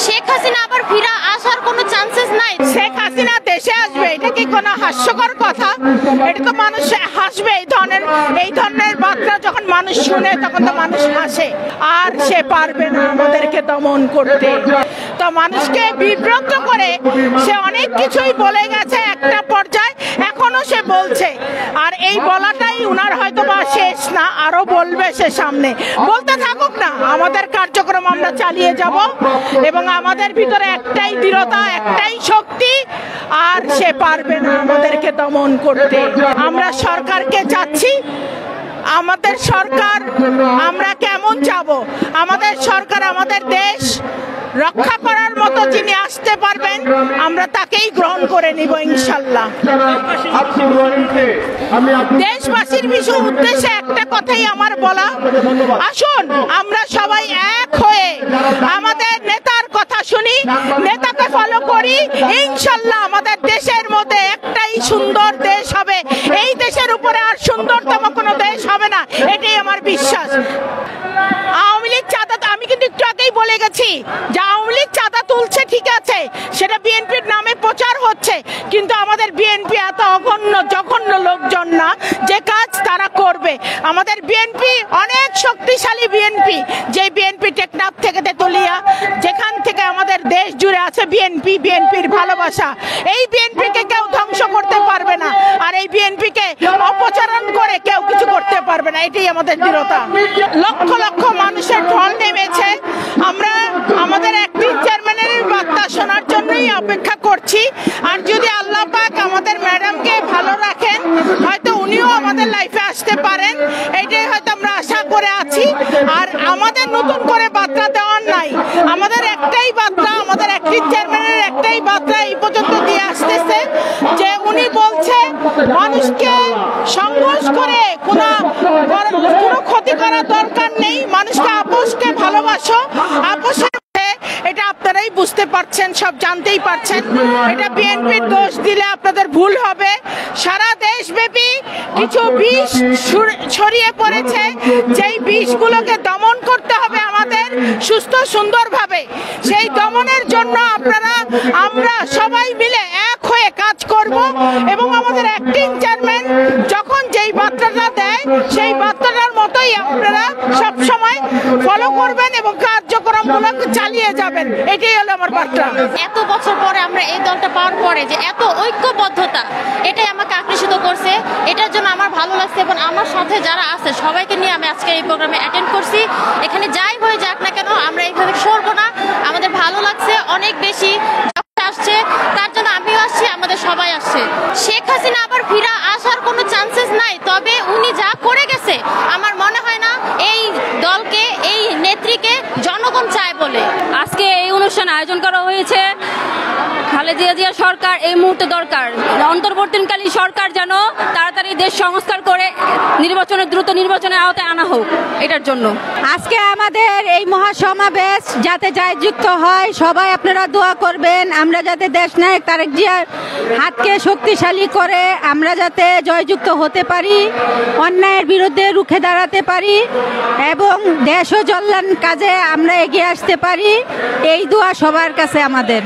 শেখ হাসিনা আবার ফিরে আসার কোনো চান্সেস নাই। শেখ হাসিনা দেশে আসবে, এটা কি কোনো হাস্যকর কথা? এটা তো মানুষ হাসবে। এই ধরনের বার্তা যখন মানুষ শুনে তখন তো মানুষ হাসে। আর সে পারবে না আমাদেরকে দমন করতে। তো মানুষকে বিভ্রান্ত করে সে অনেক কিছুই বলে গেছে একটা পর্যায়ে, এখনো সে বলছে। আর এই বলাটাই উনার হয়তো বা শেষ না, আরো বলবে সে সামনে। বলতে থাকুক না, আমাদের কার্যক্রম আমরা চালিয়ে যাব এবং আমাদের ভিতরে একটাই দৃঢ়তা, একটাই শক্তি, আর সে পারবে না আমাদেরকে দমন করতে। আমরা সরকারকে চাচ্ছি, আমাদের সরকার আমরা কেমন চাবো? আমাদের সরকার আমাদের দেশ রক্ষা করার মতো যিনি আসতে পারবেন আমরা তাকেই গ্রহণ করে নিব ইনশাল্লাহ। দেশবাসীর উদ্দেশ্যে একটা কথাই আমার বলা, আসুন আমরা সবাই এক হয়ে আমাদের নেতার কথা শুনি, নেতাকে ফলো করি। ইনশাল্লাহ আমাদের দেশের মধ্যে একটাই সুন্দর দেশ হবে। এই দেশের উপরে আর সুন্দরতম কোনো দেশ হবে না, এটাই আমার বিশ্বাস। আওয়ামী লীগ চাঁদা, আমি কিন্তু একটু আগেই বলে গেছি যে আওয়ামী লীগ চাঁদা তুলছে, ঠিক আছে, সেটা বিএনপির নামে প্রচার হচ্ছে, কিন্তু আমাদের বিএনপি এত জঘন্য লোকজন না যে কাজ তারা করবে। আমাদের বিএনপি অনেক শক্তিশালী বিএনপি, যে বিএনপি টেকনাফ থেকে তেতুলিয়া, যেখান থেকে আমাদের দেশ জুড়ে আছে বিএনপির ভালোবাসা। এই বিএনপিকে কেউ ধ্বংস করতে পারবে না, আর এই বিএনপিকে অপচারণ করে কেউ কিছু করতে পারবে না। এটাই আমাদের দৃঢ়তা। লক্ষ লক্ষ মানুষের ঢল নেমেছে। আমরা আমাদের অ্যাক্টিং চেয়ারম্যানের বার্তা শোনার জন্যই অপেক্ষা করছি। আর যদি আল্লাহ পাক আমাদের ম্যাডামকে ভালো রাখেন, হয়তো উনিও আমাদের লাইফে আসতে পারেন, এটাই হয়তো আমরা আশা করে আছি। আর আমাদের নতুন করে বার্তা দেওয়ার নাই, আমাদের একটাই বার্তা, আমাদের অ্যাক্টিং চেয়ারম্যানের একটাই বার্তা এই পর্যন্ত দিয়ে আসতেছে যে উনি বলছে মানুষকে সংঘর্ষ করে কোনো ক্ষতি করার দরকার নেই, মানুষকে আপোষকে ভালোবাসো। আপোষের এটা আপনারাই বুঝতে পারছেন, সব জানতেই পারছেন। এটা বিএনপির দোষ দিলে আপনাদের ভুল হবে। সারা দেশব্যাপী কিছু বিষ ছড়িয়ে পড়েছে, যেই বিষগুলোকে দমন করতে হবে আমাদের সুস্থ সুন্দরভাবে। সেই দমনের জন্য আমরা সবাই মিলে এক হয়ে কাজ করব এবং আমাদের অ্যাক্টিং চেয়ারম্যান যখন যেই বার্তাটা দেয় সেই বার্তাটার মতোই আপনারা সবসময় ফলো করবেন এবং কার্যক্রমগুলো চালিয়ে যাবেন। এটাই হলো আমার বার্তা। এত বছর পরে আমরা এই দলটা পাওয়ার পরে যে এত ঐক্যবদ্ধতা, এটাই আমাকে আকর্ষিত করছে। এটার জন্য আমার ভালো লাগছে এবং আমার সাথে যারা আছে সবাইকে নিয়ে আমি আজকে এই প্রোগ্রামে অ্যাটেন্ড করছি। এখানে যাই হয়ে যাক না কেন আমরা এইভাবে সরবো না। আমাদের ভালো লাগছে অনেক বেশি, আসছে তার জন্য আমিও আসছি, আমাদের সবাই আসছে। শেখ হাসিনা আবার ফিরে আসার কোনো চান্সেস নাই, তবে উনি যা করে গেছে আমার মনে হয় না এই দলকে, এই নেত্রীকে জনগণ চায় বলে আজকে এই অনুষ্ঠান আয়োজন করা হয়েছে। খালেদা জিয়া সরকার এই মুহূর্তে দরকার, অন্তর্বর্তীকালীন সরকার যেন তাড়াতাড়ি দেশ সংস্কার করে দ্রুত নির্বাচনের আওতায় আনা হোক, এটার জন্য আজকে আমাদের এই মহাসমাবেশ যাতে জয়যুক্ত হয়, সবাই আপনারা দোয়া করবেন। আমরা যাতে দেশনায়ক তারেক জিয়ার হাতকে শক্তিশালী করে আমরা যাতে জয়যুক্ত হতে পারি, অন্যায়ের বিরুদ্ধে রুখে দাঁড়াতে পারি এবং দেশ ও কল্যাণ কাজে আমরা এগিয়ে আসতে পারি, এই দোয়া সবার কাছে আমাদের।